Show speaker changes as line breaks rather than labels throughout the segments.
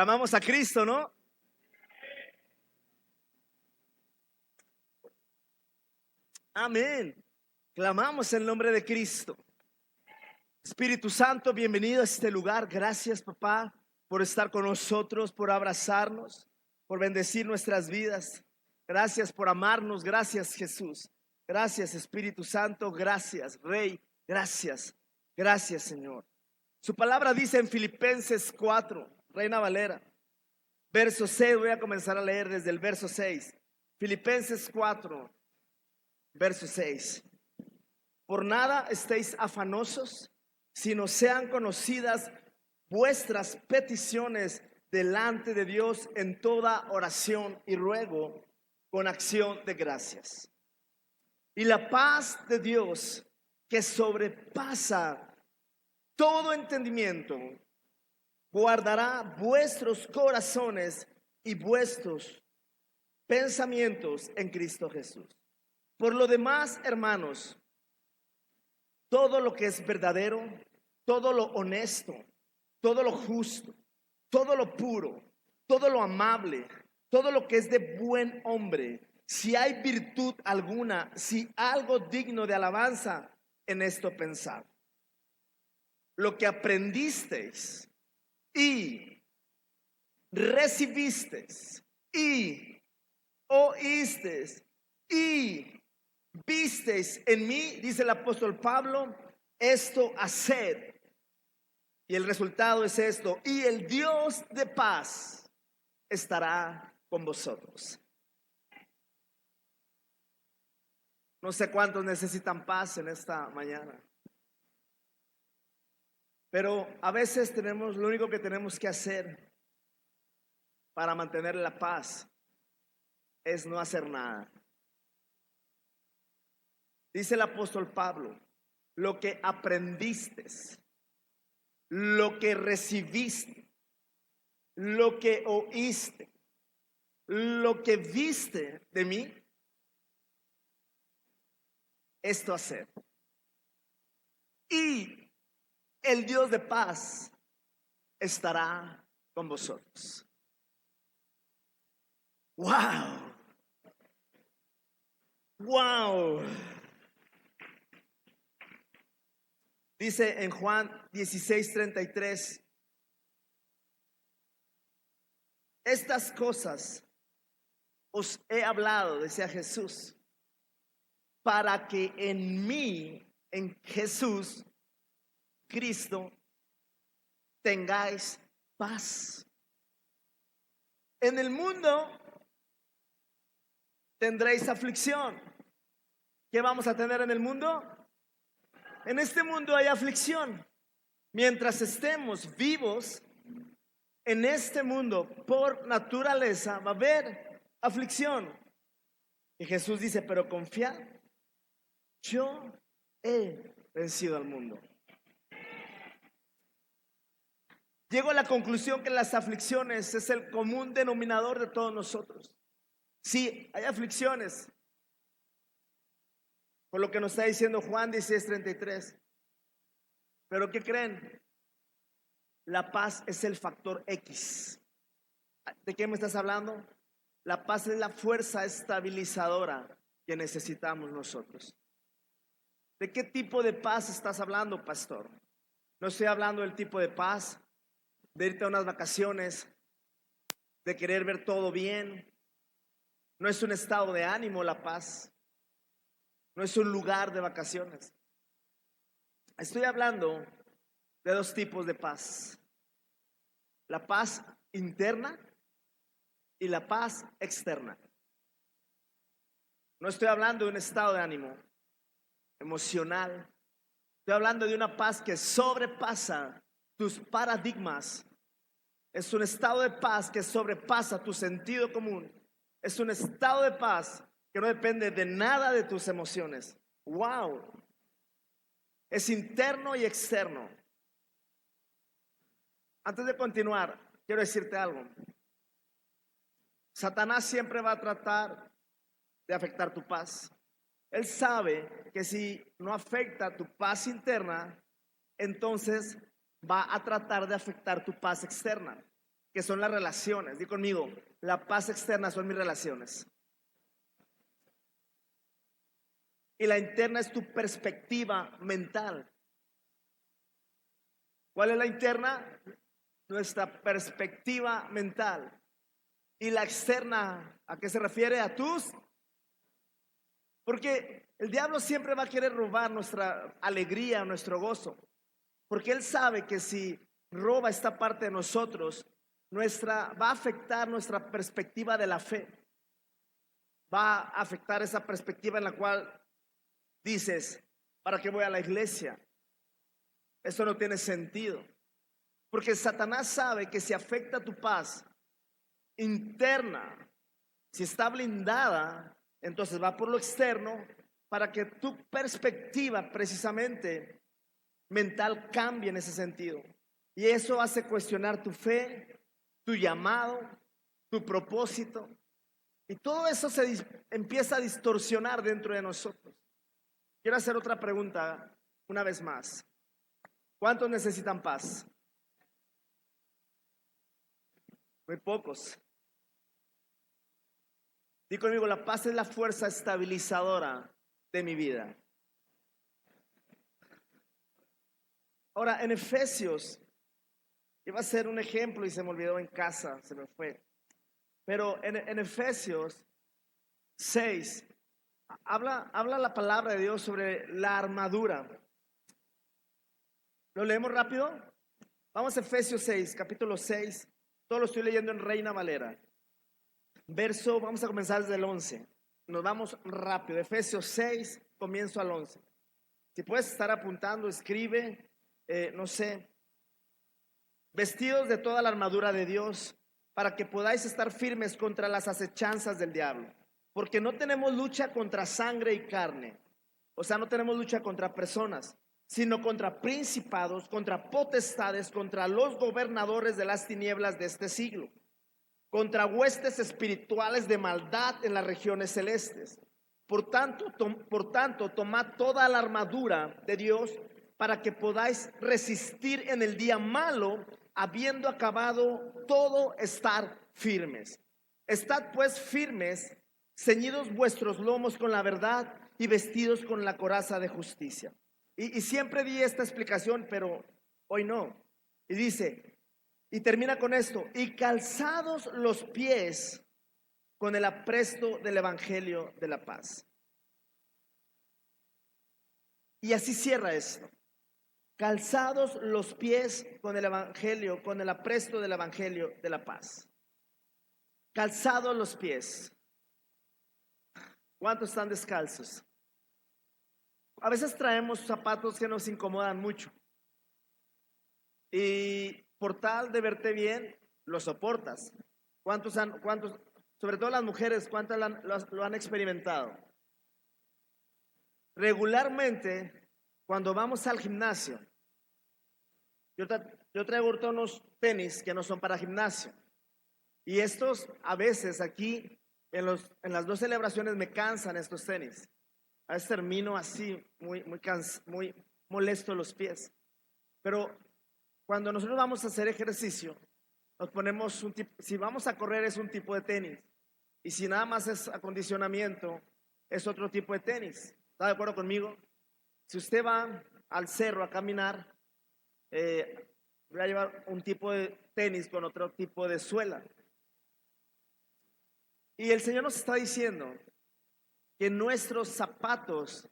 Clamamos a Cristo, ¿no? Amén. Clamamos el nombre de Cristo. Espíritu Santo, bienvenido a este lugar. Gracias, papá, por estar con nosotros, por abrazarnos, por bendecir nuestras vidas. Gracias por amarnos. Gracias, Jesús. Gracias, Espíritu Santo. Gracias, Rey. Gracias. Gracias, Señor. Su palabra dice en Filipenses 4, Reina Valera, verso 6. Voy a comenzar a leer desde el verso 6. Filipenses 4, verso 6. Por nada estéis afanosos, sino sean conocidas vuestras peticiones delante de Dios en toda oración y ruego con acción de gracias. Y la paz de Dios, que sobrepasa todo entendimiento, guardará vuestros corazones y vuestros pensamientos en Cristo Jesús. Por lo demás, hermanos, todo lo que es verdadero, todo lo honesto, todo lo justo, todo lo puro, todo lo amable, todo lo que es de buen hombre, si hay virtud alguna, si algo digno de alabanza, en esto pensad. Lo que aprendisteis y recibisteis y oísteis y visteis en mí, dice el apóstol Pablo, esto haced. Y el resultado es esto: y el Dios de paz estará con vosotros. No sé cuántos necesitan paz en esta mañana, pero a veces lo único que tenemos que hacer para mantener la paz es no hacer nada. Dice el apóstol Pablo, lo que aprendiste, lo que recibiste, lo que oíste, lo que viste de mí, esto hacer. Y el Dios de paz estará con vosotros. ¡Wow! ¡Wow! Dice en Juan 16:33, estas cosas os he hablado, decía Jesús, para que en mí, en Jesús, Cristo, tengáis paz. En el mundo tendréis aflicción. ¿Qué vamos a tener en el mundo? En este mundo hay aflicción. Mientras estemos vivos en este mundo, por naturaleza va a haber aflicción. Y Jesús dice, pero confiad, yo he vencido al mundo. Llego a la conclusión que las aflicciones es el común denominador de todos nosotros. Sí, hay aflicciones, por lo que nos está diciendo Juan 16:33. Pero ¿qué creen? La paz es el factor X. ¿De qué me estás hablando? La paz es la fuerza estabilizadora que necesitamos nosotros. ¿De qué tipo de paz estás hablando, pastor? No estoy hablando del tipo de paz de irte a unas vacaciones, de querer ver todo bien. No es un estado de ánimo la paz. No es un lugar de vacaciones. Estoy hablando de dos tipos de paz: la paz interna y la paz externa. No estoy hablando de un estado de ánimo emocional. Estoy hablando de una paz que sobrepasa tus paradigmas. Es un estado de paz que sobrepasa tu sentido común. Es un estado de paz que no depende de nada de tus emociones. ¡Wow! Es interno y externo. Antes de continuar, quiero decirte algo. Satanás siempre va a tratar de afectar tu paz. Él sabe que si no afecta tu paz interna, entonces va a tratar de afectar tu paz externa. que son las relaciones. Di conmigo, la paz externa son mis relaciones. Y la interna es tu perspectiva mental. ¿Cuál es la interna? Nuestra perspectiva mental. Y la externa, ¿a qué se refiere? A tus. Porque el diablo siempre va a querer robar nuestra alegría, nuestro gozo. Porque él sabe que si roba esta parte de nosotros, va a afectar nuestra perspectiva de la fe. Va a afectar esa perspectiva en la cual dices, ¿para qué voy a la iglesia? Eso no tiene sentido. Porque Satanás sabe que si afecta tu paz interna, si está blindada, entonces va por lo externo para que tu perspectiva precisamente mental cambie en ese sentido. Y eso hace cuestionar tu fe, tu llamado, tu propósito. Y todo eso empieza a distorsionar dentro de nosotros. Quiero hacer otra pregunta una vez más. ¿Cuántos necesitan paz? Muy pocos. Di conmigo, la paz es la fuerza estabilizadora de mi vida. Ahora, en Efesios, iba a ser un ejemplo y se me olvidó en casa, se me fue. Pero en Efesios 6, habla la palabra de Dios sobre la armadura. ¿Lo leemos rápido? Vamos a Efesios 6, capítulo 6. Todo lo estoy leyendo en Reina Valera. Vamos a comenzar desde el 11. Nos vamos rápido. Efesios 6, comienzo al 11. Si puedes estar apuntando, escribe, no sé. Vestidos de toda la armadura de Dios, para que podáis estar firmes contra las acechanzas del diablo. Porque no tenemos lucha contra sangre y carne. O sea, no tenemos lucha contra personas, sino contra principados, contra potestades, contra los gobernadores de las tinieblas de este siglo, contra huestes espirituales de maldad en las regiones celestes. Por tanto, tomad toda la armadura de Dios para que podáis resistir en el día malo, habiendo acabado todo, estar firmes. Estad pues firmes, ceñidos vuestros lomos con la verdad y vestidos con la coraza de justicia. Y siempre di esta explicación, pero hoy no. Y dice, y termina con esto, y calzados los pies con el apresto del evangelio de la paz. Y así cierra esto. Calzados los pies con el evangelio, con el apresto del evangelio de la paz. Calzados los pies. ¿Cuántos están descalzos? A veces traemos zapatos que nos incomodan mucho. Y por tal de verte bien, lo soportas. ¿Cuántos, sobre todo las mujeres, cuántas lo han experimentado? Regularmente, cuando vamos al gimnasio, yo traigo unos tenis que no son para gimnasio. Y estos, a veces aquí, en las dos celebraciones, me cansan estos tenis. A veces termino así, muy molesto los pies. Pero cuando nosotros vamos a hacer ejercicio, nos ponemos si vamos a correr es un tipo de tenis. Y si nada más es acondicionamiento, es otro tipo de tenis. ¿Está de acuerdo conmigo? Si usted va al cerro a caminar, voy a llevar un tipo de tenis con otro tipo de suela. Y el Señor nos está diciendo que nuestros zapatos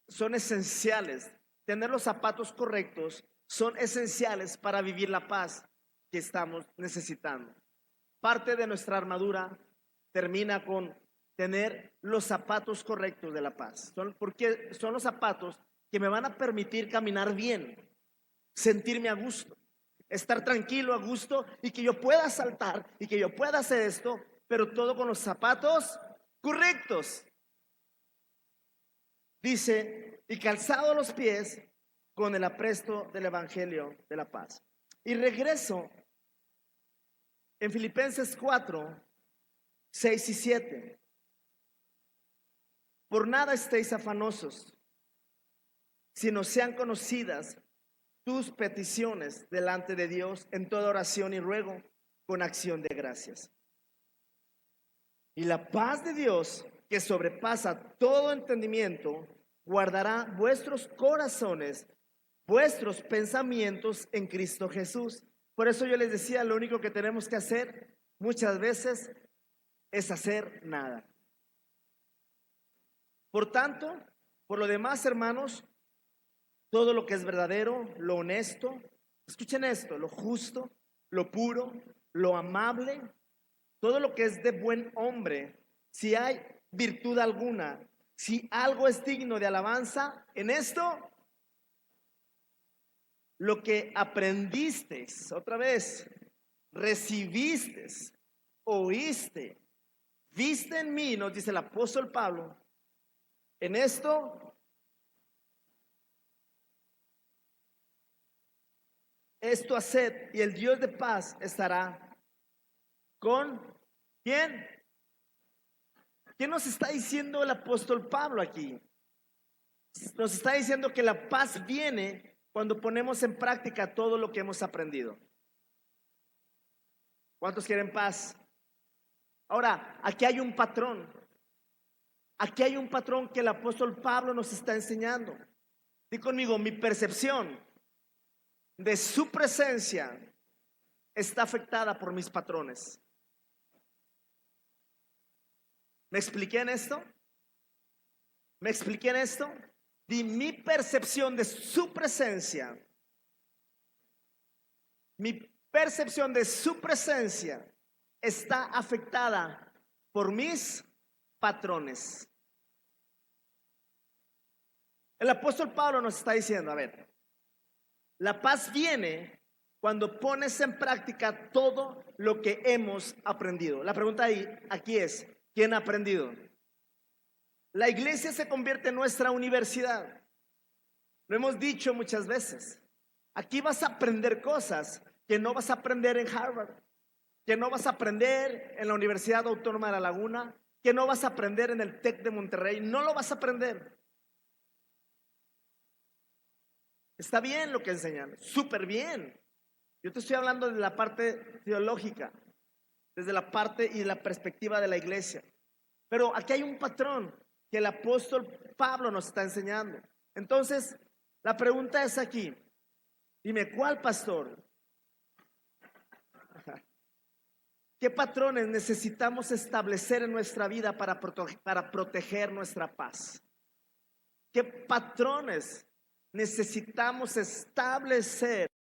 son esenciales. Tener los zapatos correctos son esenciales para vivir la paz que estamos necesitando. Parte de nuestra armadura termina con tener los zapatos correctos de la paz. Porque son los zapatos que me van a permitir caminar bien, sentirme a gusto, estar tranquilo, a gusto, y que yo pueda saltar y que yo pueda hacer esto, pero todo con los zapatos correctos. Dice, y calzado los pies con el apresto del evangelio de la paz. Y regreso en Filipenses 4, 6 y 7. Por nada estéis afanosos, sino sean conocidas tus peticiones delante de Dios en toda oración y ruego, con acción de gracias. Y la paz de Dios, que sobrepasa todo entendimiento, guardará vuestros corazones, vuestros pensamientos en Cristo Jesús. Por eso yo les decía, lo único que tenemos que hacer muchas veces es hacer nada. Por tanto, por lo demás, hermanos, todo lo que es verdadero, lo honesto, escuchen esto, lo justo, lo puro, lo amable, todo lo que es de buen hombre, si hay virtud alguna, si algo es digno de alabanza, en esto, lo que aprendiste, otra vez, recibiste, oíste, viste en mí, nos dice el apóstol Pablo, en esto haced y el Dios de paz estará con ¿quién? ¿Qué nos está diciendo el apóstol Pablo aquí? Nos está diciendo que la paz viene cuando ponemos en práctica todo lo que hemos aprendido. ¿Cuántos quieren paz? Ahora, aquí hay un patrón. Aquí hay un patrón que el apóstol Pablo nos está enseñando. Di conmigo, mi percepción de su presencia está afectada por mis patrones. ¿Me expliqué en esto? ¿Me expliqué en esto? Mi percepción de su presencia, mi percepción de su presencia está afectada por mis patrones. El apóstol Pablo nos está diciendo, a ver, la paz viene cuando pones en práctica todo lo que hemos aprendido. La pregunta aquí es, ¿quién ha aprendido? La iglesia se convierte en nuestra universidad. Lo hemos dicho muchas veces. Aquí vas a aprender cosas que no vas a aprender en Harvard, que no vas a aprender en la Universidad Autónoma de La Laguna, que no vas a aprender en el TEC de Monterrey. No lo vas a aprender. Está bien lo que enseñan, súper bien. Yo te estoy hablando de la parte teológica, desde la parte y la perspectiva de la iglesia. Pero aquí hay un patrón que el apóstol Pablo nos está enseñando. Entonces, la pregunta es aquí. Dime, ¿cuál pastor? ¿Qué patrones necesitamos establecer en nuestra vida para proteger nuestra paz? ¿Qué patrones necesitamos establecer para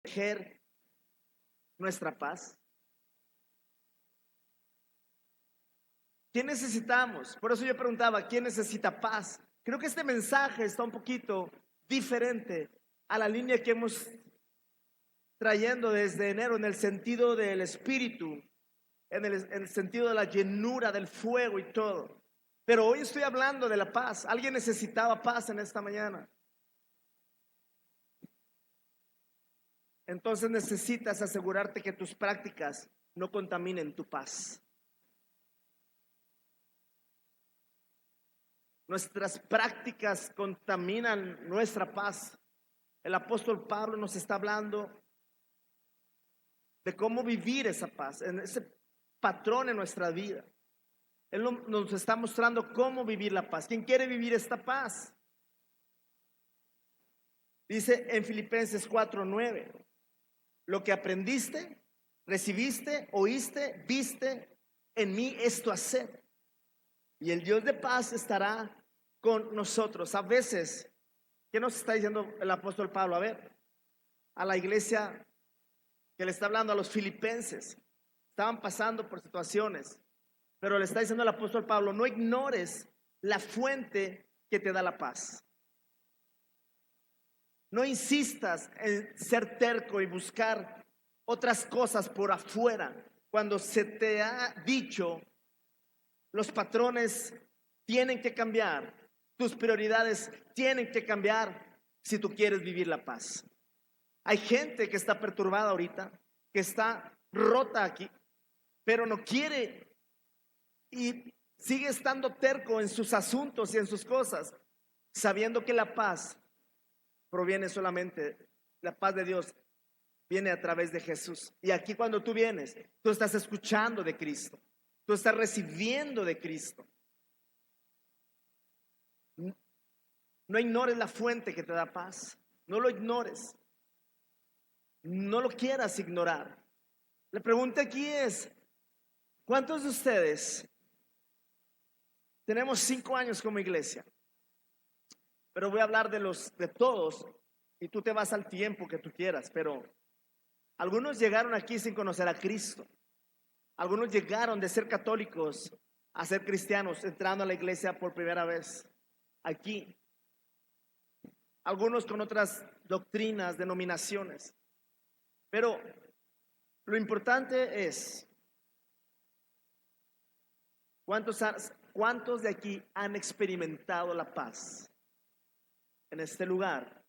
proteger nuestra paz? ¿Qué necesitamos? Por eso yo preguntaba, ¿quién necesita paz? Creo que este mensaje está un poquito diferente a la línea que hemos trayendo desde enero en el sentido del espíritu, en el sentido de la llenura del fuego y todo. Pero hoy estoy hablando de la paz. ¿Alguien necesitaba paz en esta mañana? Entonces necesitas asegurarte que tus prácticas no contaminen tu paz. Nuestras prácticas contaminan nuestra paz. El apóstol Pablo nos está hablando de cómo vivir esa paz, en ese patrón en nuestra vida. Él nos está mostrando cómo vivir la paz. ¿Quién quiere vivir esta paz? Dice en Filipenses 4:9, lo que aprendiste, recibiste, oíste, viste, en mí esto hacer. Y el Dios de paz estará con nosotros. A veces, ¿qué nos está diciendo el apóstol Pablo? A ver, a la iglesia que le está hablando a los filipenses, estaban pasando por situaciones, pero le está diciendo el apóstol Pablo, no ignores la fuente que te da la paz. No insistas en ser terco y buscar otras cosas por afuera cuando se te ha dicho los patrones tienen que cambiar, tus prioridades tienen que cambiar si tú quieres vivir la paz. Hay gente que está perturbada ahorita, que está rota aquí, pero no quiere y sigue estando terco en sus asuntos y en sus cosas, sabiendo que la paz proviene solamente, la paz de Dios viene a través de Jesús. Y aquí cuando tú vienes, tú estás escuchando de Cristo. Tú estás recibiendo de Cristo. No ignores la fuente que te da paz. No lo ignores. No lo quieras ignorar. La pregunta aquí es, ¿cuántos de ustedes tenemos 5 años como iglesia? Pero voy a hablar de todos y tú te vas al tiempo que tú quieras, pero algunos llegaron aquí sin conocer a Cristo. Algunos llegaron de ser católicos a ser cristianos, entrando a la iglesia por primera vez aquí. Algunos con otras doctrinas, denominaciones. Pero lo importante es, ¿cuántos de aquí han experimentado la paz en este lugar?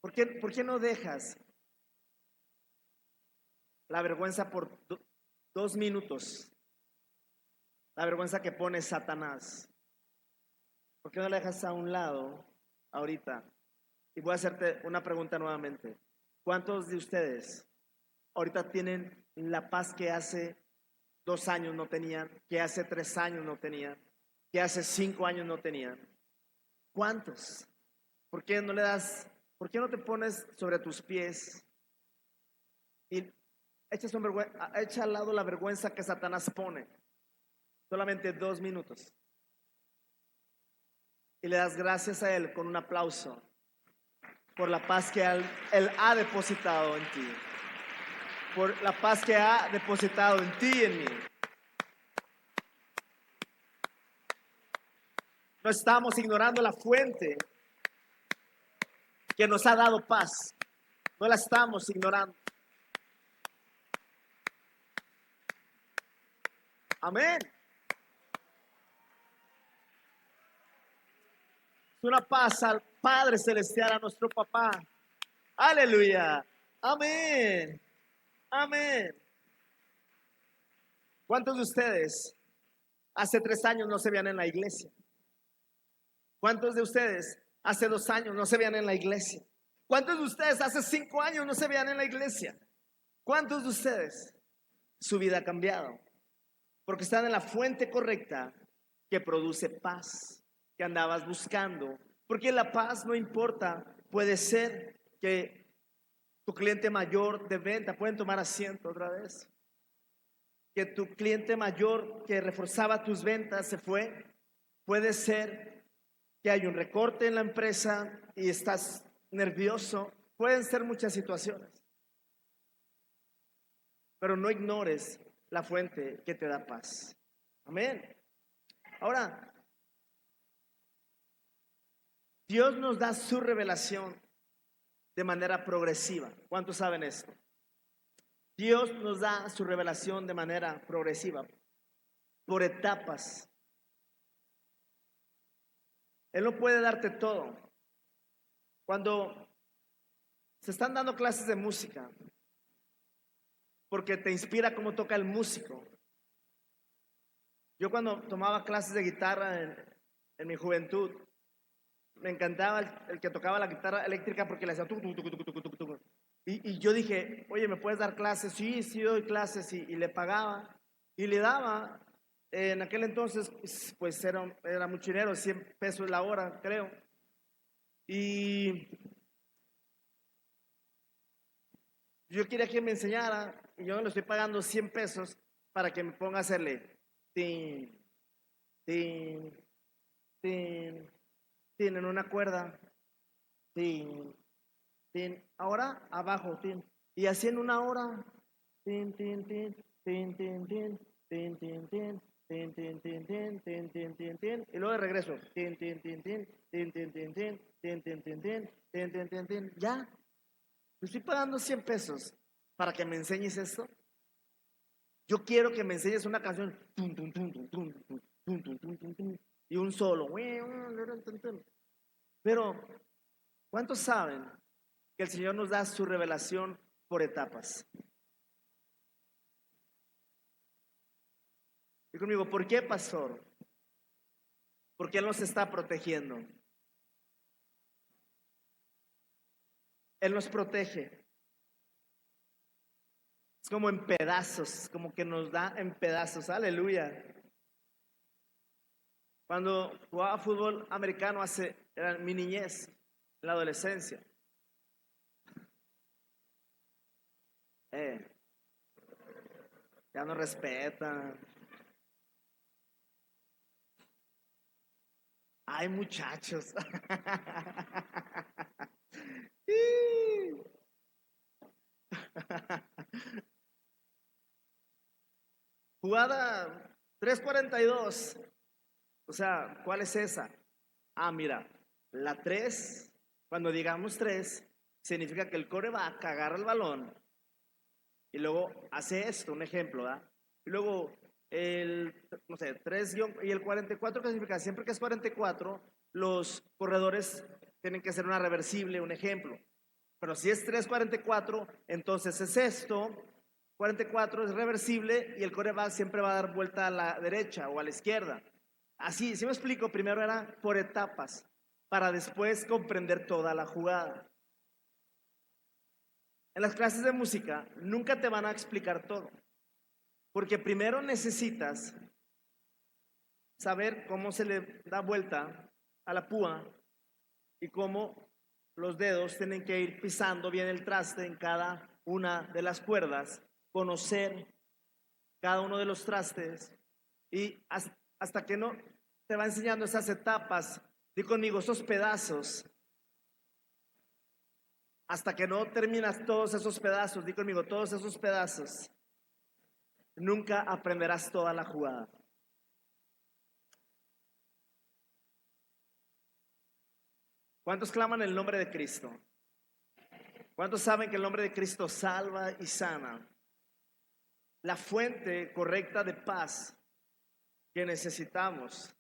¿Por qué no dejas la vergüenza por 2 minutos? La vergüenza que pone Satanás. ¿Por qué no la dejas a un lado ahorita? Y voy a hacerte una pregunta nuevamente. ¿Cuántos de ustedes ahorita tienen la paz que hace 2 años no tenían, que hace 3 años no tenían, que hace 5 años no tenían? ¿Cuántos? ¿Por qué no te pones sobre tus pies y echa al lado la vergüenza que Satanás pone? Solamente 2 minutos. Y le das gracias a Él con un aplauso por la paz que Él ha depositado en ti. Por la paz que ha depositado en ti y en mí. No estamos ignorando la fuente que nos ha dado paz. No la estamos ignorando. Amén. Es una paz al Padre Celestial, a nuestro Papá. Aleluya. Amén. Amén. ¿Cuántos de ustedes hace 3 años no se veían en la iglesia? ¿Cuántos de ustedes hace 2 años no se veían en la iglesia? ¿Cuántos de ustedes hace 5 años no se veían en la iglesia? ¿Cuántos de ustedes su vida ha cambiado? Porque están en la fuente correcta que produce paz, que andabas buscando. Porque la paz no importa, puede ser que tu cliente mayor de venta, pueden tomar asiento otra vez, que tu cliente mayor que reforzaba tus ventas se fue. Puede ser que hay un recorte en la empresa y estás nervioso. Pueden ser muchas situaciones. Pero no ignores la fuente que te da paz. Amén. Ahora, Dios nos da su revelación de manera progresiva. ¿Cuántos saben esto? Dios nos da su revelación de manera progresiva, por etapas. Él no puede darte todo. Cuando se están dando clases de música, porque te inspira cómo toca el músico. Yo cuando tomaba clases de guitarra en mi juventud, me encantaba el que tocaba la guitarra eléctrica porque le hacía tuc, tuc, tuc, tuc, tuc, tuc, tuc. Y yo dije, oye, ¿me puedes dar clases? Sí, sí doy clases, y le pagaba y le daba. En aquel entonces, pues era mucho dinero, 100 pesos la hora, creo. Y yo quería que me enseñara, y yo le estoy pagando 100 pesos para que me ponga a hacerle tin, tin, tin, tin en una cuerda, tin, tin, ahora abajo, tin, y así en una hora, tin, tin, tin, tin, tin, tin, tin, tin, tin, tin, tin, tin, tin, tin, tin, tin, tin, y luego de regreso, tin, tin, tin, tin, tin, tin, tin, tin, tin, tin, tin, tin, tin, tin, tin, tin, ya, te estoy pagando 100 pesos para que me enseñes esto. Yo quiero que me enseñes una canción tum, tum, tum, tum, tum, tum, tum, tum, tum, tum, tum, y un solo. Pero, ¿cuántos saben que el Señor nos da su revelación por etapas? Y conmigo, ¿por qué, pastor? Porque Él nos está protegiendo. Él nos protege. Es como en pedazos, como que nos da en pedazos. Aleluya. Cuando jugaba fútbol americano era mi niñez, en la adolescencia. Eh, ya no respetan. Ay, muchachos. Jugada 3:42. O sea, ¿cuál es esa? Ah, mira, la 3, cuando digamos 3, significa que el quarterback agarra el balón y luego hace esto, un ejemplo, ¿verdad? Y luego no sé, 3 y el 44, ¿qué significa? Siempre que es 44, los corredores tienen que hacer una reversible, un ejemplo. Pero si es 3:44, entonces es esto, 44 es reversible y el quarterback siempre va a dar vuelta a la derecha o a la izquierda. Así, si me explico, primero era por etapas, para después comprender toda la jugada. En las clases de música nunca te van a explicar todo, porque primero necesitas saber cómo se le da vuelta a la púa y cómo los dedos tienen que ir pisando bien el traste en cada una de las cuerdas, conocer cada uno de los trastes y hasta que no te va enseñando esas etapas, di conmigo, esos pedazos, hasta que no terminas todos esos pedazos, di conmigo, todos esos pedazos, nunca aprenderás toda la jugada. ¿Cuántos claman el nombre de Cristo? ¿Cuántos saben que el nombre de Cristo salva y sana? La fuente correcta de paz que necesitamos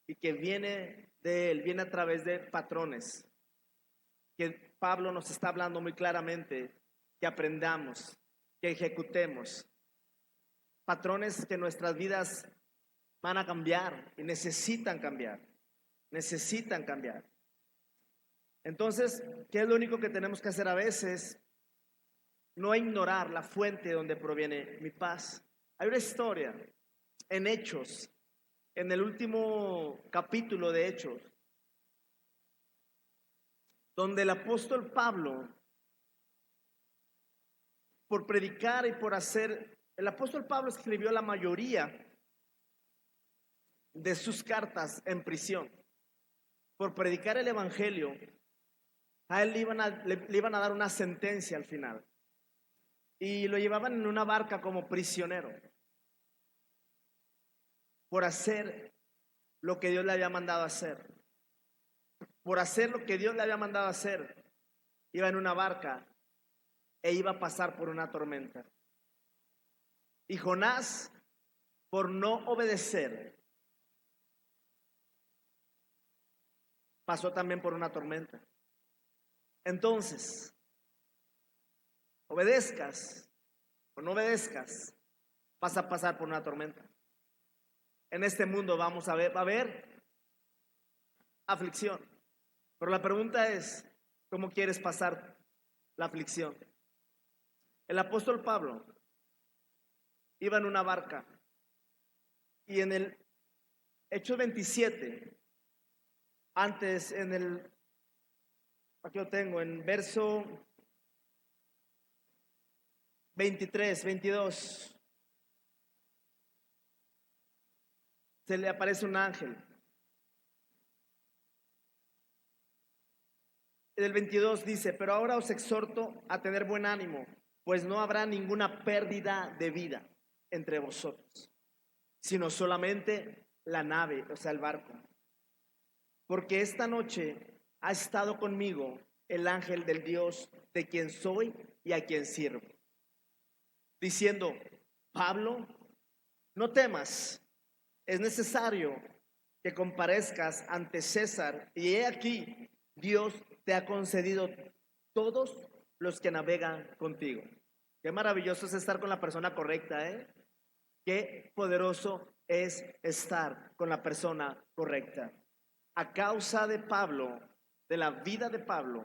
y que viene de Él, viene a través de patrones, que Pablo nos está hablando muy claramente, que aprendamos, que ejecutemos. Patrones que nuestras vidas van a cambiar y necesitan cambiar, necesitan cambiar. Entonces, ¿qué es lo único que tenemos que hacer a veces? No ignorar la fuente donde proviene mi paz. Hay una historia en Hechos, en el último capítulo de Hechos, donde el apóstol Pablo, por predicar y por hacer, el apóstol Pablo escribió la mayoría de sus cartas en prisión. Por predicar el evangelio, a él le iban a dar una sentencia al final. Y lo llevaban en una barca como prisionero. Por hacer lo que Dios le había mandado hacer. Por hacer lo que Dios le había mandado hacer. Iba en una barca e iba a pasar por una tormenta. Y Jonás, por no obedecer, pasó también por una tormenta. Entonces, obedezcas o no obedezcas, vas a pasar por una tormenta. En este mundo va a haber aflicción. Pero la pregunta es, ¿cómo quieres pasar la aflicción? El apóstol Pablo iba en una barca y en el Hechos 27, antes aquí lo tengo, en verso 23, 22, se le aparece un ángel. En el 22 dice, pero ahora os exhorto a tener buen ánimo, pues no habrá ninguna pérdida de vida entre vosotros, sino solamente la nave, o sea, el barco. Porque esta noche ha estado conmigo el ángel del Dios de quien soy y a quien sirvo, diciendo, Pablo, no temas, es necesario que comparezcas ante César, y he aquí, Dios te ha concedido todos los que navegan contigo. Qué maravilloso es estar con la persona correcta, ¿eh? Qué poderoso es estar con la persona correcta. A causa de Pablo, de la vida de Pablo,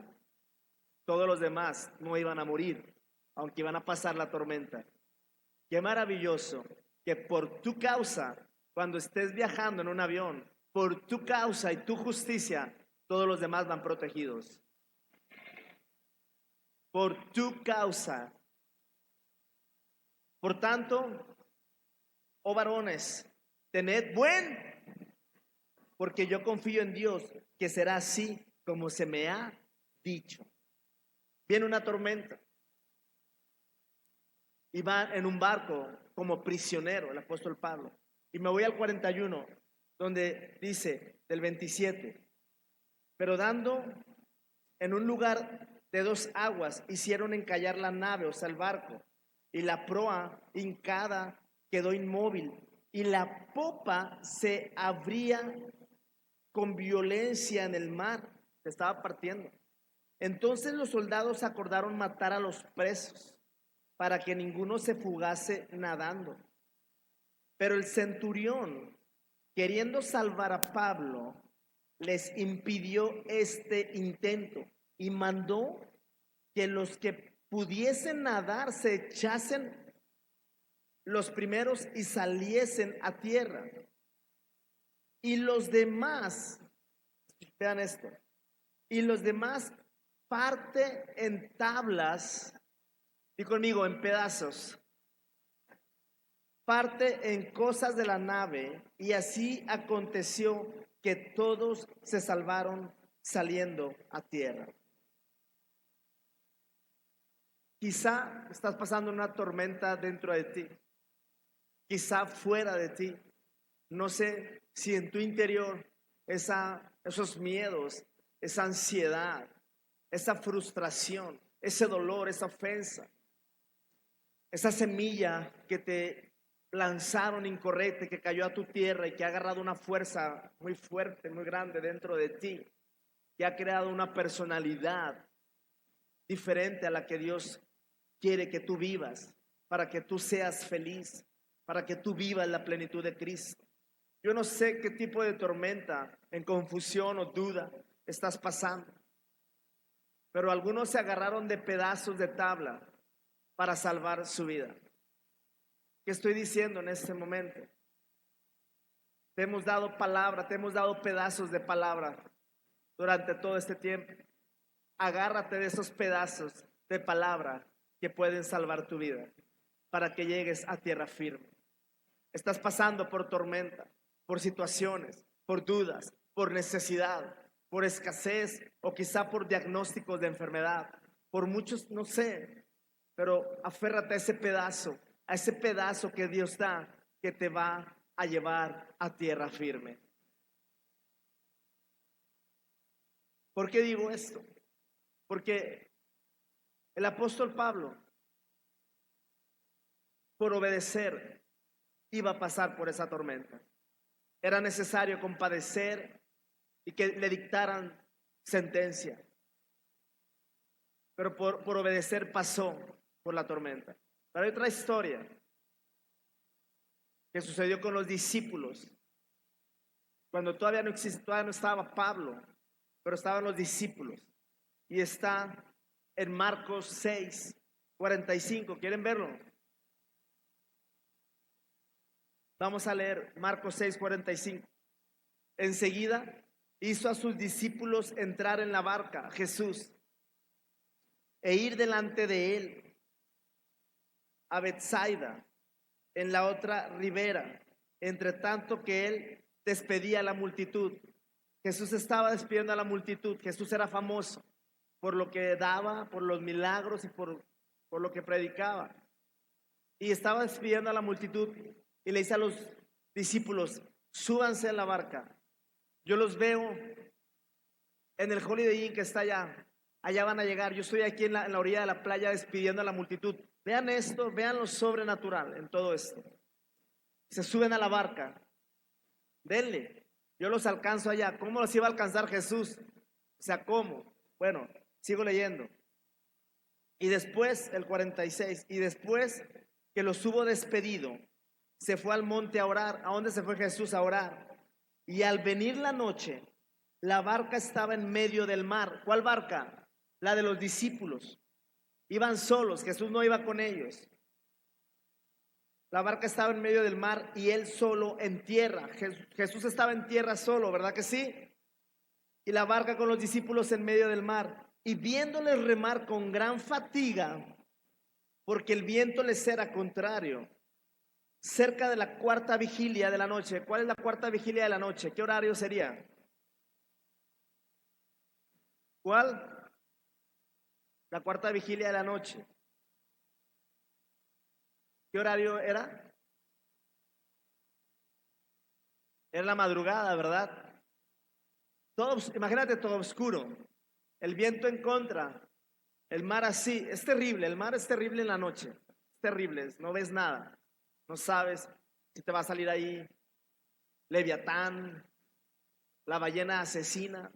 todos los demás no iban a morir, aunque iban a pasar la tormenta. Qué maravilloso que por tu causa, cuando estés viajando en un avión, por tu causa y tu justicia, todos los demás van protegidos. Por tu causa. Por tanto, oh varones, tened porque yo confío en Dios que será así como se me ha dicho. Viene una tormenta y va en un barco como prisionero el apóstol Pablo. Y me voy al 41, donde dice del 27, pero dando en un lugar de 2 aguas, hicieron encallar la nave, o sea, el barco, y la proa hincada quedó inmóvil, y la popa se abría con violencia en el mar, se estaba partiendo. Entonces los soldados acordaron matar a los presos para que ninguno se fugase nadando. Pero el centurión, queriendo salvar a Pablo, les impidió este intento y mandó que los que pudiesen nadar se echasen los primeros y saliesen a tierra. Y los demás, vean esto, y los demás parte en tablas, y conmigo en pedazos, parte en cosas de la nave, y así aconteció que todos se salvaron saliendo a tierra. Quizá estás pasando una tormenta dentro de ti, quizá fuera de ti. No sé si en tu interior esos miedos, esa ansiedad, esa frustración, ese dolor, esa ofensa, esa semilla que te lanzaron incorrecta, que cayó a tu tierra y que ha agarrado una fuerza muy fuerte, muy grande dentro de ti, que ha creado una personalidad diferente a la que Dios quiere que tú vivas, para que tú seas feliz, para que tú vivas la plenitud de Cristo. Yo no sé qué tipo de tormenta, en confusión o duda estás pasando, pero algunos se agarraron de pedazos de tabla para salvar su vida. ¿Qué estoy diciendo en este momento? Te hemos dado palabra, te hemos dado pedazos de palabra durante todo este tiempo. Agárrate de esos pedazos de palabra que pueden salvar tu vida para que llegues a tierra firme. Estás pasando por tormenta, por situaciones, por dudas, por necesidad, por escasez o quizá por diagnósticos de enfermedad, por muchos, no sé, pero aférrate a ese pedazo que Dios da, que te va a llevar a tierra firme. ¿Por qué digo esto? Porque el apóstol Pablo, por obedecer, iba a pasar por esa tormenta. Era necesario compadecer y que le dictaran sentencia. Pero por obedecer pasó por la tormenta. Pero hay otra historia que sucedió con los discípulos. Cuando todavía no estaba Pablo, pero estaban los discípulos. Y está en Marcos 6:45. ¿Quieren verlo? Vamos a leer Marcos 6:45. Enseguida hizo a sus discípulos entrar en la barca, Jesús, e ir delante de él a Betsaida, en la otra ribera, entre tanto que él despedía a la multitud. Jesús estaba despidiendo a la multitud. Jesús era famoso por lo que daba, por los milagros y por lo que predicaba. Y estaba despidiendo a la multitud y le dice a los discípulos: súbanse a la barca. Yo los veo en el Holiday Inn que está allá. Allá van a llegar. Yo estoy aquí en la orilla de la playa despidiendo a la multitud. Vean esto, vean lo sobrenatural en todo esto. Se suben a la barca. Denle. Yo los alcanzo allá. ¿Cómo los iba a alcanzar Jesús? O sea, ¿cómo? Bueno, sigo leyendo. Y después, el 46, y después que los hubo despedido, se fue al monte a orar. ¿A dónde se fue Jesús a orar? Y al venir la noche, la barca estaba en medio del mar. ¿Cuál barca? la de los discípulos. Iban solos, Jesús no iba con ellos. La barca estaba en medio del mar y él solo en tierra. Jesús estaba en tierra solo, ¿verdad que sí? Y la barca con los discípulos en medio del mar. Y viéndoles remar con gran fatiga, porque el viento les era contrario, cerca de la cuarta vigilia de la noche. ¿Cuál es la cuarta vigilia de la noche? ¿Qué horario sería? ¿Cuál? La cuarta vigilia de la noche. ¿Qué horario era? Era la madrugada, ¿verdad? Todo, imagínate todo oscuro, el viento en contra, el mar así. Es terrible, el mar es terrible en la noche. Es terrible, no ves nada. No sabes si te va a salir ahí Leviatán, la ballena asesina,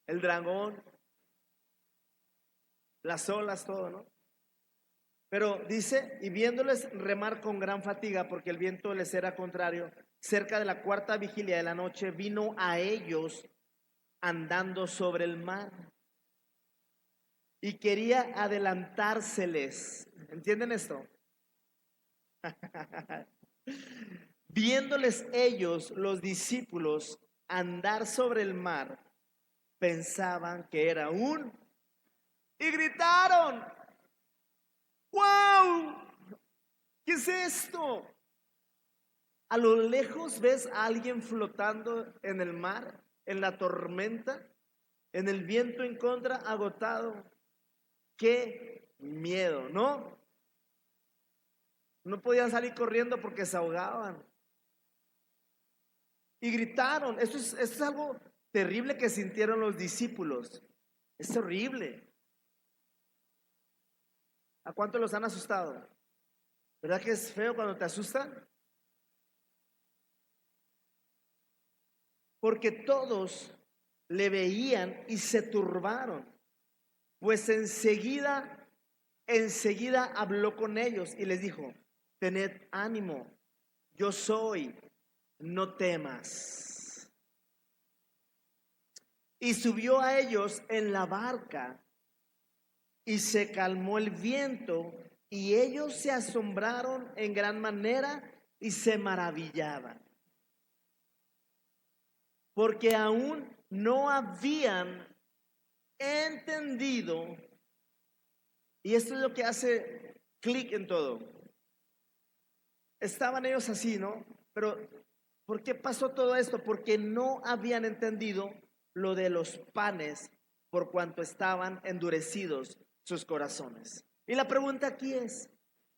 el dragón, las olas, todo, ¿no? Pero dice, y viéndoles remar con gran fatiga, porque el viento les era contrario, cerca de la cuarta vigilia de la noche, vino a ellos andando sobre el mar y quería adelantárseles. ¿Entienden esto? Viéndoles ellos, los discípulos, andar sobre el mar, pensaban que era un... Y gritaron, ¡wow! ¿Qué es esto? A lo lejos ves a alguien flotando en el mar, en la tormenta, en el viento en contra, agotado. ¡Qué miedo!, ¿no? No podían salir corriendo porque se ahogaban. Y gritaron. Esto es algo terrible que sintieron los discípulos. Es horrible. ¿A cuánto los han asustado? ¿Verdad que es feo cuando te asustan? Porque todos le veían y se turbaron. Pues enseguida habló con ellos y les dijo, tened ánimo, yo soy, no temas. Y subió a ellos en la barca y se calmó el viento y ellos se asombraron en gran manera y se maravillaban. Porque aún no habían entendido, y esto es lo que hace clic en todo. Estaban ellos así, ¿no? Pero ¿por qué pasó todo esto? Porque no habían entendido lo de los panes por cuanto estaban endurecidos sus corazones. Y la pregunta aquí es,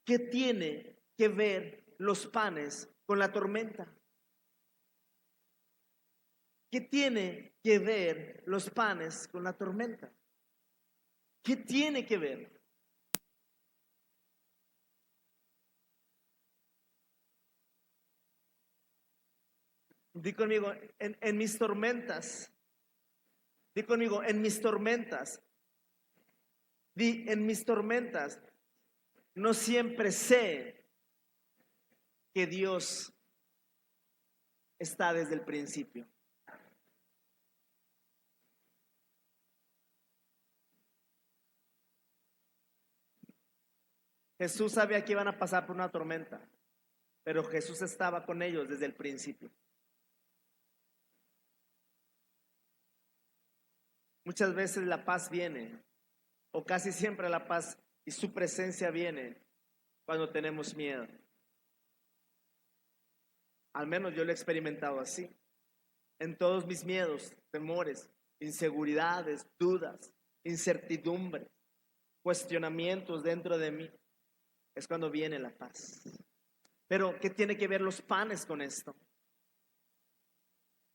¿qué tiene que ver los panes con la tormenta? ¿Qué tiene que ver los panes con la tormenta? ¿Qué tiene que ver? Di conmigo, en mis tormentas. Di conmigo, en mis tormentas. Di, en mis tormentas. No siempre sé que Dios está desde el principio. Jesús sabía que iban a pasar por una tormenta, pero Jesús estaba con ellos desde el principio. Muchas veces la paz viene, o casi siempre la paz y su presencia viene cuando tenemos miedo. Al menos yo lo he experimentado así. En todos mis miedos, temores, inseguridades, dudas, incertidumbres, cuestionamientos dentro de mí, es cuando viene la paz. Pero, ¿qué tiene que ver los panes con esto?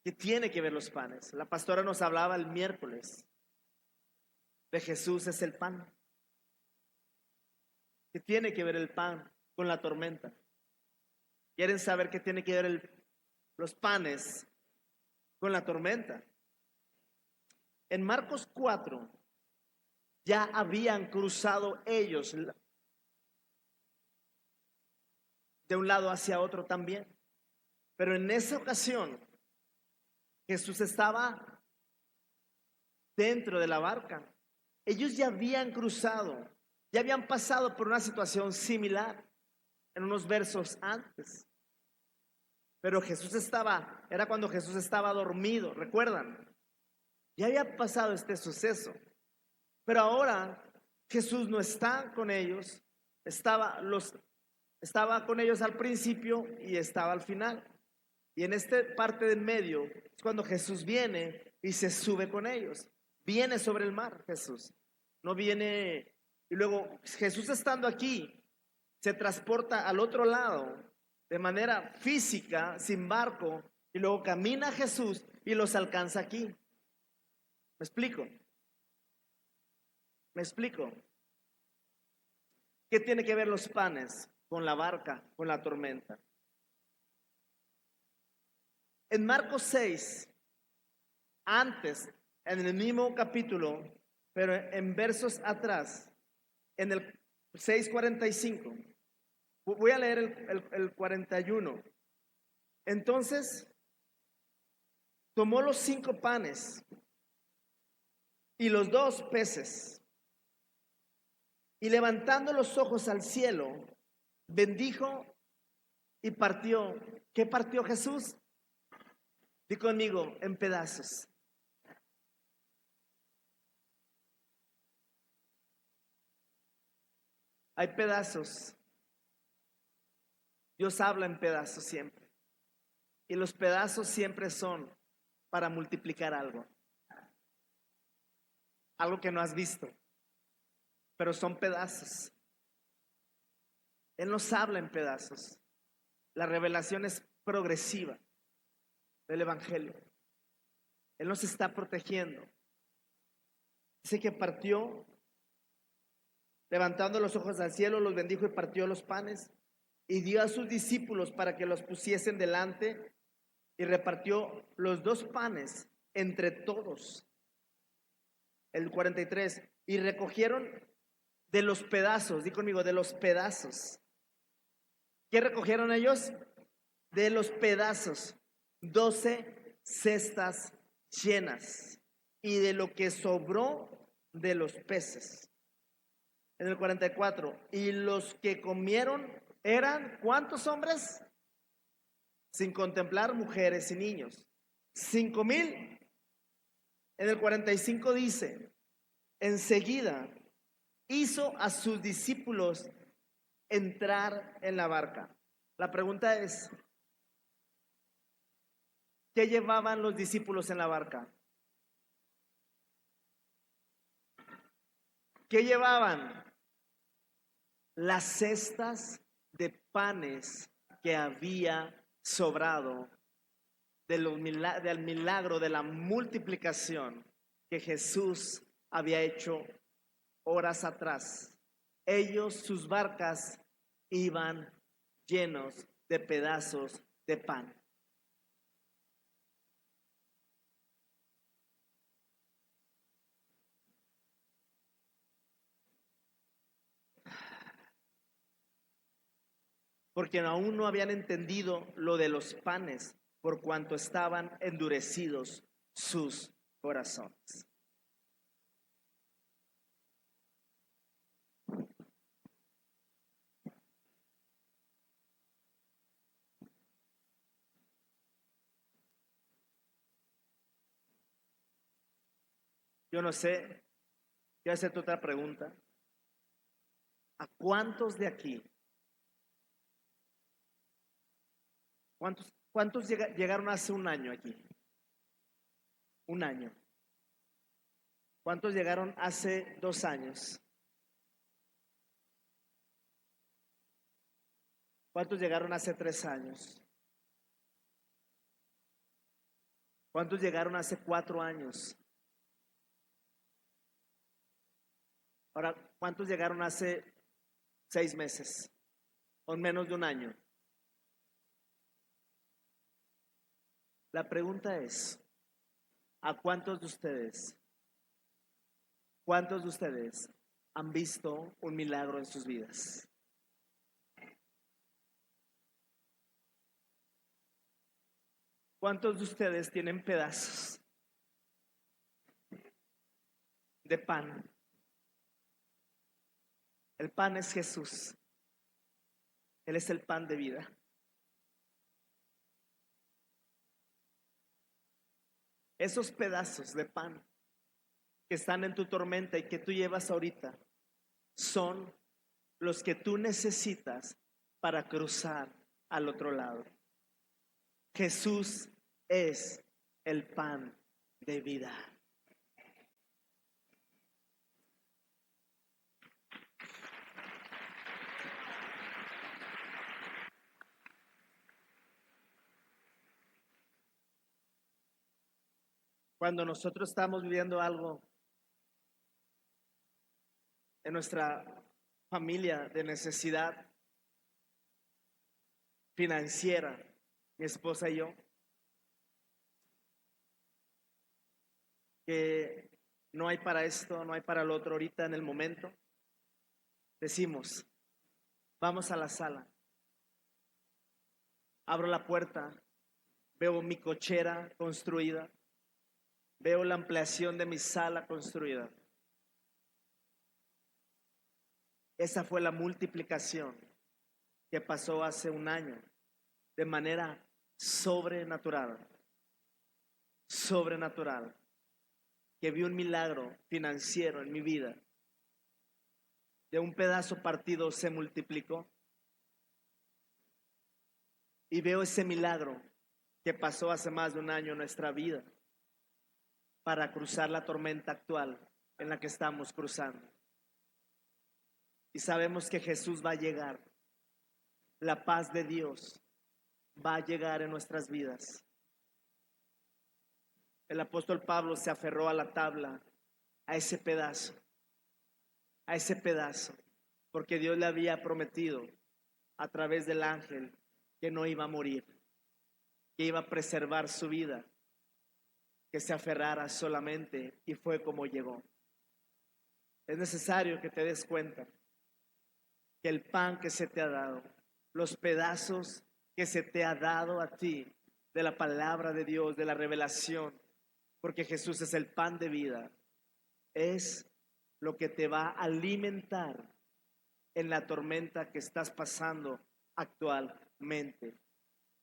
¿Qué tiene que ver los panes? La pastora nos hablaba el miércoles de Jesús es el pan. ¿Qué tiene que ver el pan con la tormenta? ¿Quieren saber qué tiene que ver los panes con la tormenta? En Marcos 4 ya habían cruzado ellos de un lado hacia otro también. Pero en esa ocasión Jesús estaba dentro de la barca. Ellos ya habían cruzado, ya habían pasado por una situación similar en unos versos antes. Pero era cuando Jesús estaba dormido, ¿recuerdan? Ya había pasado este suceso. Pero ahora Jesús no está con ellos, estaba con ellos al principio y estaba al final. Y en esta parte del medio es cuando Jesús viene y se sube con ellos. Viene sobre el mar Jesús. No viene. Y luego Jesús estando aquí se transporta al otro lado de manera física, sin barco. Y luego camina Jesús y los alcanza aquí. ¿Me explico? ¿Me explico? ¿Qué tiene que ver los panes con la barca, con la tormenta? En Marcos 6, antes, en el mismo capítulo, pero en versos atrás, en el 6:45, voy a leer el 41. Entonces, tomó los 5 panes y los 2 peces, y levantando los ojos al cielo, bendijo y partió. ¿Qué partió Jesús? Di conmigo, en pedazos. Hay pedazos. Dios habla en pedazos siempre. Y los pedazos siempre son para multiplicar algo. Algo que no has visto. Pero son pedazos. Él nos habla en pedazos. La revelación es progresiva del Evangelio. Él nos está protegiendo. Dice que partió, levantando los ojos al cielo, los bendijo y partió los panes y dio a sus discípulos para que los pusiesen delante y repartió los 2 panes entre todos. El 43, y recogieron de los pedazos, di conmigo, de los pedazos. ¿Qué recogieron ellos? De los pedazos, 12 cestas llenas, y de lo que sobró de los peces. En el 44, y los que comieron eran, ¿cuántos hombres? Sin contemplar mujeres y niños. 5,000. En el 45 dice, enseguida hizo a sus discípulos entrar en la barca. La pregunta es, ¿qué llevaban los discípulos en la barca? ¿Qué llevaban? Las cestas de panes que había sobrado del milagro de la multiplicación que Jesús había hecho horas atrás. Ellos, sus barcas, iban llenos de pedazos de pan. Porque aún no habían entendido lo de los panes, por cuanto estaban endurecidos sus corazones. Yo no sé, quiero hacerte otra pregunta. ¿A cuántos de aquí? ¿Cuántos llegaron hace un año aquí? Un año. ¿Cuántos llegaron hace 2 años? ¿Cuántos llegaron hace 3 años? ¿Cuántos llegaron hace 4 años? Ahora, ¿cuántos llegaron hace 6 meses? O menos de un año. La pregunta es, ¿a cuántos de ustedes han visto un milagro en sus vidas? ¿Cuántos de ustedes tienen pedazos? de pan. El pan es Jesús. Él es el pan de vida. Esos pedazos de pan que están en tu tormenta y que tú llevas ahorita son los que tú necesitas para cruzar al otro lado. Jesús es el pan de vida. Cuando nosotros estamos viviendo algo en nuestra familia de necesidad financiera, mi esposa y yo, que no hay para esto, no hay para lo otro ahorita en el momento, decimos, vamos a la sala, abro la puerta, veo mi cochera construida, veo la ampliación de mi sala construida. Esa fue la multiplicación que pasó hace un año de manera sobrenatural, que vi un milagro financiero en mi vida. De un pedazo partido se multiplicó. Y veo ese milagro que pasó hace más de un año en nuestra vida para cruzar la tormenta actual en la que estamos cruzando. Y sabemos que Jesús va a llegar. La paz de Dios va a llegar en nuestras vidas. El apóstol Pablo se aferró a la tabla, a ese pedazo, porque Dios le había prometido a través del ángel que no iba a morir, que iba a preservar su vida, que se aferrara solamente, y fue como llegó. Es necesario que te des cuenta que el pan que se te ha dado, los pedazos que se te ha dado a ti de la palabra de Dios, de la revelación, porque Jesús es el pan de vida, es lo que te va a alimentar en la tormenta que estás pasando actualmente.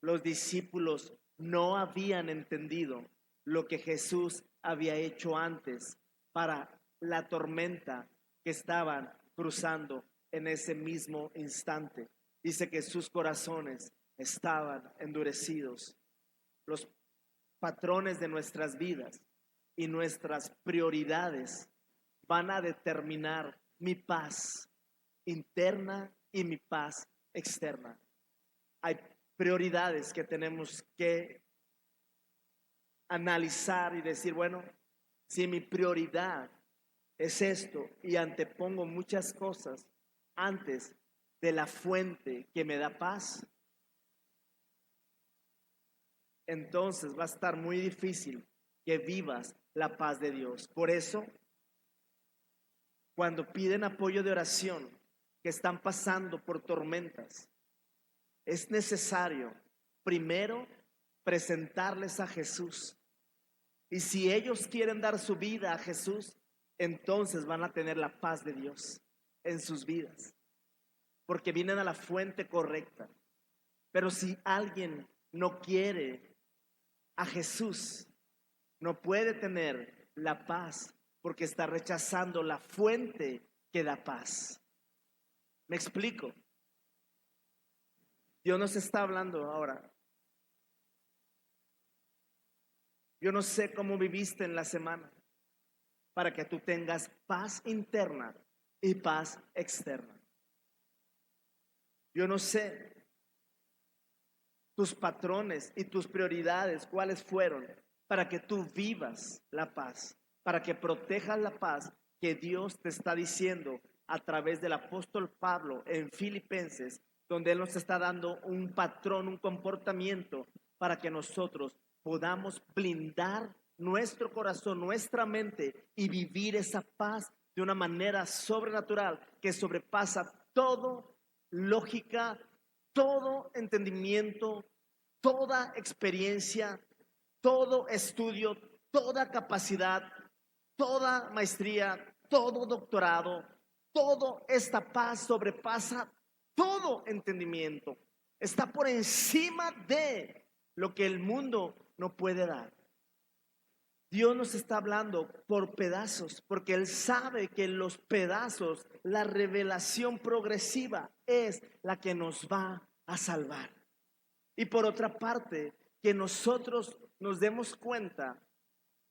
Los discípulos no habían entendido lo que Jesús había hecho antes para la tormenta que estaban cruzando en ese mismo instante. Dice que sus corazones estaban endurecidos. Los patrones de nuestras vidas y nuestras prioridades van a determinar mi paz interna y mi paz externa. Hay prioridades que tenemos que analizar y decir, bueno, si mi prioridad es esto y antepongo muchas cosas antes de la fuente que me da paz, entonces va a estar muy difícil que vivas la paz de Dios. Por eso, cuando piden apoyo de oración, que están pasando por tormentas, es necesario primero presentarles a Jesús. Y si ellos quieren dar su vida a Jesús, entonces van a tener la paz de Dios en sus vidas, porque vienen a la fuente correcta. Pero si alguien no quiere a Jesús, no puede tener la paz porque está rechazando la fuente que da paz. ¿Me explico? Dios nos está hablando ahora. Yo no sé cómo viviste en la semana para que tú tengas paz interna y paz externa. Yo no sé tus patrones y tus prioridades, cuáles fueron, para que tú vivas la paz, para que protejas la paz que Dios te está diciendo a través del apóstol Pablo en Filipenses, donde Él nos está dando un patrón, un comportamiento para que nosotros podamos blindar nuestro corazón, nuestra mente y vivir esa paz de una manera sobrenatural que sobrepasa todo lógica, todo entendimiento, toda experiencia, todo estudio, toda capacidad toda maestría, todo doctorado, toda esta paz sobrepasa todo entendimiento. Está por encima de lo que el mundo no puede dar. Dios nos está hablando por pedazos, porque Él sabe que en los pedazos la revelación progresiva es la que nos va a salvar. Y por otra parte, que nosotros nos demos cuenta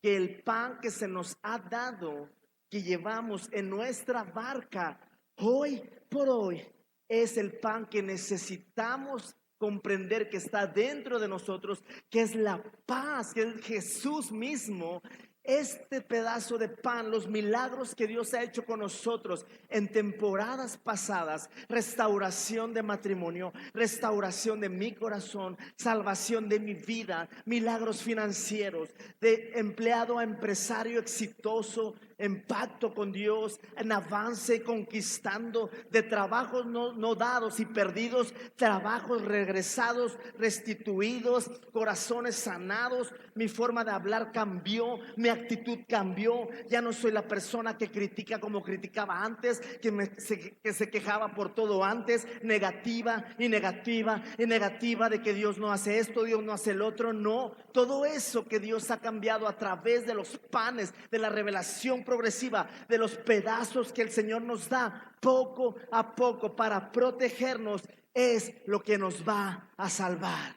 que el pan que se nos ha dado, que llevamos en nuestra barca hoy por hoy, es el pan que necesitamos comprender que está dentro de nosotros, que es la paz, que es Jesús mismo. Este pedazo de pan, los milagros que Dios ha hecho con nosotros en temporadas pasadas, restauración de matrimonio, restauración de mi corazón, salvación de mi vida, milagros financieros, de empleado a empresario exitoso, en pacto con Dios, en avance, conquistando, de trabajos no dados y perdidos, trabajos regresados, restituidos, corazones sanados. Mi forma de hablar cambió, mi actitud cambió. Ya no soy la persona que critica como criticaba antes, que se quejaba por todo antes, negativa y negativa y negativa, de que Dios no hace esto, Dios no hace el otro. No, todo eso que Dios ha cambiado a través de los panes, de la revelación progresiva, de los pedazos que el Señor nos da poco a poco para protegernos, es lo que nos va a salvar.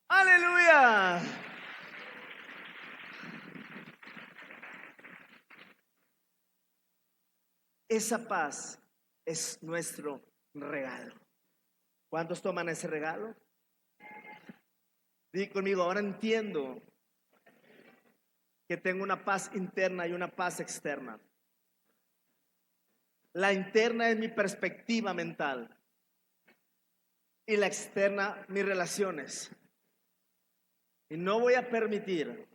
Aleluya. Esa paz es nuestro regalo. ¿Cuántos toman ese regalo? Di conmigo, ahora entiendo que tengo una paz interna y una paz externa. La interna es mi perspectiva mental y la externa mis relaciones. Y no voy a permitir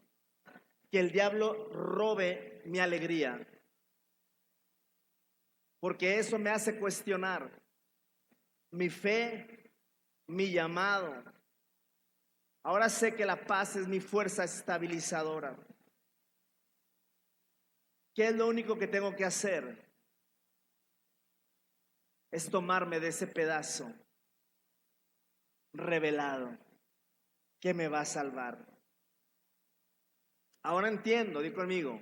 que el diablo robe mi alegría, porque eso me hace cuestionar mi fe, mi llamado. Ahora sé que la paz es mi fuerza estabilizadora. ¿Qué es lo único que tengo que hacer? Es tomarme de ese pedazo revelado que me va a salvar. Ahora entiendo, di conmigo,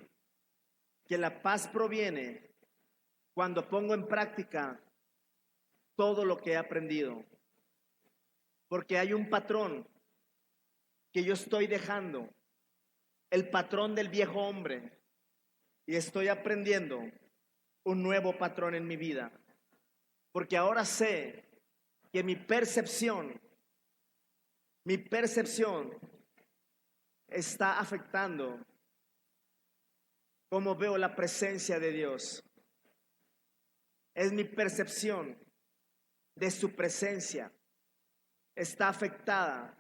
que la paz proviene cuando pongo en práctica todo lo que he aprendido. Porque hay un patrón que yo estoy dejando, el patrón del viejo hombre, y estoy aprendiendo un nuevo patrón en mi vida. Porque ahora sé que mi percepción está afectando cómo veo la presencia de Dios. Es mi percepción de su presencia está afectada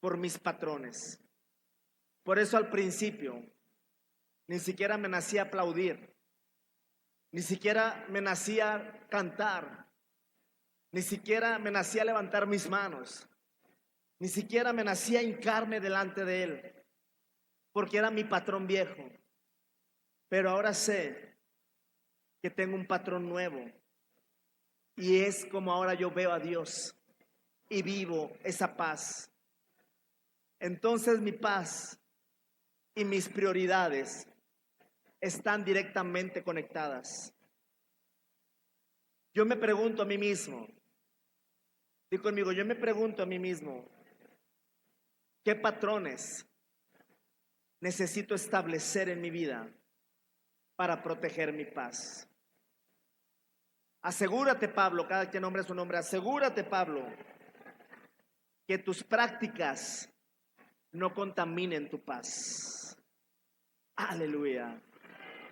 por mis patrones. Por eso al principio ni siquiera me nacía aplaudir, ni siquiera me nacía cantar, ni siquiera me nacía levantar mis manos, ni siquiera me nacía hincarme delante de Él, porque era mi patrón viejo. Pero ahora sé que tengo un patrón nuevo, y es como ahora yo veo a Dios y vivo esa paz. Entonces mi paz y mis prioridades están directamente conectadas. Yo me pregunto a mí mismo, di conmigo, yo me pregunto a mí mismo, ¿qué patrones necesito establecer en mi vida para proteger mi paz? Asegúrate, Pablo, cada quien nombre su nombre, asegúrate, Pablo, que tus prácticas no contaminen tu paz. Aleluya.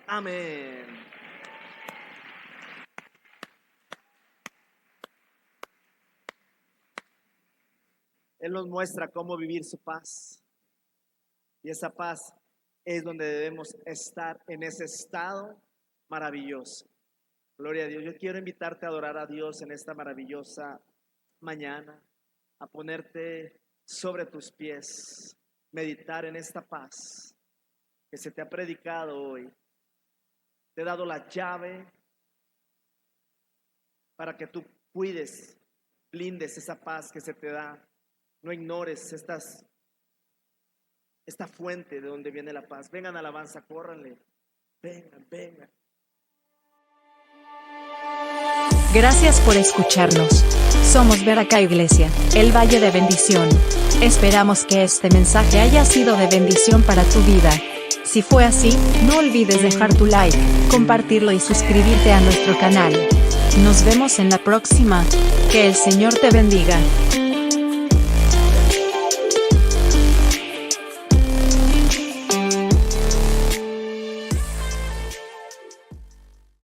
Amén. Él nos muestra cómo vivir su paz. Y esa paz es donde debemos estar, en ese estado maravilloso. Gloria a Dios. Yo quiero invitarte a adorar a Dios en esta maravillosa mañana, a ponerte sobre tus pies. meditar en esta paz que se te ha predicado hoy. Te he dado la llave para que tú cuides, blindes esa paz que se te da. No ignores esta fuente de donde viene la paz. Vengan, alabanza, córranle. Vengan, vengan.
Gracias por escucharnos. Somos Veraca Iglesia, el Valle de Bendición. Esperamos que este mensaje haya sido de bendición para tu vida. Si fue así, no olvides dejar tu like, compartirlo y suscribirte a nuestro canal. Nos vemos en la próxima. Que el Señor te bendiga.